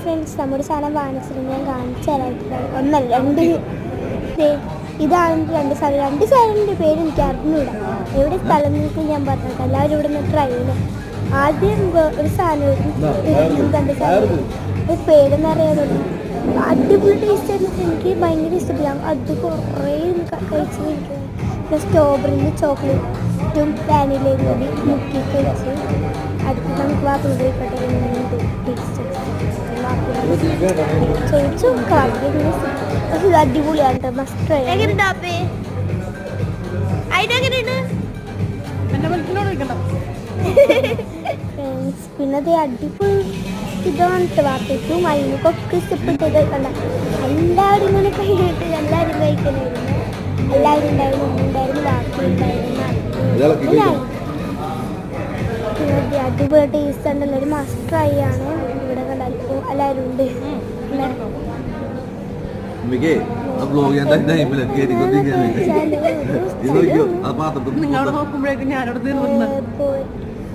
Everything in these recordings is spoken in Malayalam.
ഫ്രണ്ട്സ്, നമ്മുടെ സാധനം വാങ്ങിച്ചിട്ട് ഞാൻ കാണിച്ചു തരാം. ഒന്നല്ല രണ്ട്, ഇതാണ് രണ്ട് സാധനത്തിൻ്റെ പേര് എനിക്ക് അറിഞ്ഞൂടാ. എവിടെ സ്ഥലം നിങ്ങൾക്ക് ഞാൻ പറഞ്ഞിട്ട് എല്ലാവരും ഇവിടെ നിന്ന് ട്രൈ ചെയ്യണം. ആദ്യം ഒരു സാധനം കണ്ട സാധനം ഒരു പേരെന്ന് അറിയാതുള്ളൂ. അടിപൊളി ടേസ്റ്റ് ആയിരുന്നു. എനിക്ക് ഭയങ്കര ഇഷ്ടപ്പെട്ടു. അത് കുറേ കഴിച്ച് എനിക്ക് സ്ട്രോബെറിൻ്റെ ചോക്ലേറ്റും വാനിലയും കൂടി മുക്കിയിട്ട് വെച്ച് അടുത്ത് നമുക്ക് വാപ്പിൽ പോയിക്കട്ടെ ടേസ്റ്റ് ചോദിച്ചു. പക്ഷെ ഇത് അടിപൊളിയാണ് കേട്ടോ. Must try. പിന്നെ അത് അടിപൊളി ഇതാണ് വാപ്പയ്ക്കും അതിനൊക്കെ ഇഷ്ടപ്പെട്ടത്. കണ്ട എല്ലാവരും ഇങ്ങനെ കഴിഞ്ഞിട്ട് എല്ലാവരും കഴിക്കണമായിരുന്നു. എല്ലാവരും ഉണ്ടായിരുന്നു വാപ്പി ഉണ്ടായിരുന്നു. അടിപൊളി ടേസ്റ്റ് ഉണ്ട്. എല്ലാവരും മസ്റ്റ് ട്രൈ ആണ്. ഇവിടെ കണ്ടപ്പോൾ എല്ലാവരും ഉണ്ട്.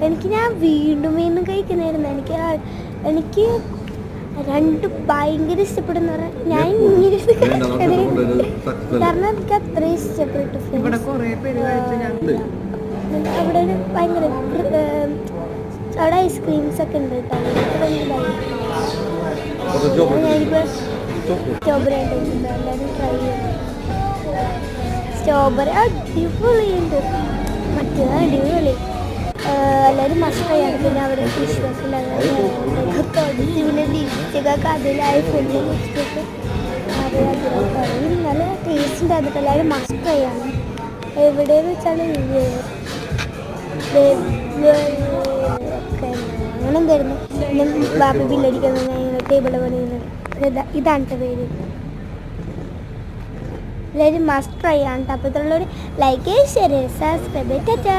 എനിക്ക് ഞാൻ വീണ്ടും വീണ്ടും കഴിക്കണമായിരുന്നു. എനിക്ക് രണ്ട് ഭയങ്കര ഇഷ്ടപ്പെടുന്ന പറഞ്ഞാൽ ഞാൻ കാരണം എനിക്ക് അത്ര ഇഷ്ടപ്പെട്ടു. അവിടെ ഒരു ഭയങ്കര അവിടെ ഐസ്ക്രീംസ് ഒക്കെ ഉണ്ട് കേട്ടോ. സ്ട്രോബെറി ആയിട്ട് എല്ലാവരും ട്രൈ ചെയ്യണം. സ്ട്രോബെറി അടിപൊളിയുണ്ട്. മറ്റേത് അടിപൊളി. എല്ലാവരും മസ്റ്റ് ട്രൈ ആണ്. പിന്നെ അവിടെ വിശ്വാസമില്ല പിന്നെ ലിപ്സ്റ്റിക്കൊക്കെ അതിലായി ഫുള്ള് ലിപ്സ്റ്റിക്ക് നല്ല ടേസ്റ്റ് ഉണ്ടായിരുന്നു. എല്ലാവരും മസ്റ്റ് ട്രൈ ആണ്. എവിടെയെന്ന് വെച്ചാൽ അങ്ങനെ എന്തായിരുന്നു പിന്നെ ബാപ്പി ബില്ലടിക്കുന്നത് ടേബിൾ പണിയുന്നത്. ഇതാണ് പേര്. എല്ലാവരും മസ്റ്റ് ട്രൈ ആണ്. അപ്പോൾ ഇത്രയുള്ളവർ ലൈക്ക് ഷെയർ സബ്സ്ക്രൈബ്. ടാറ്റാ.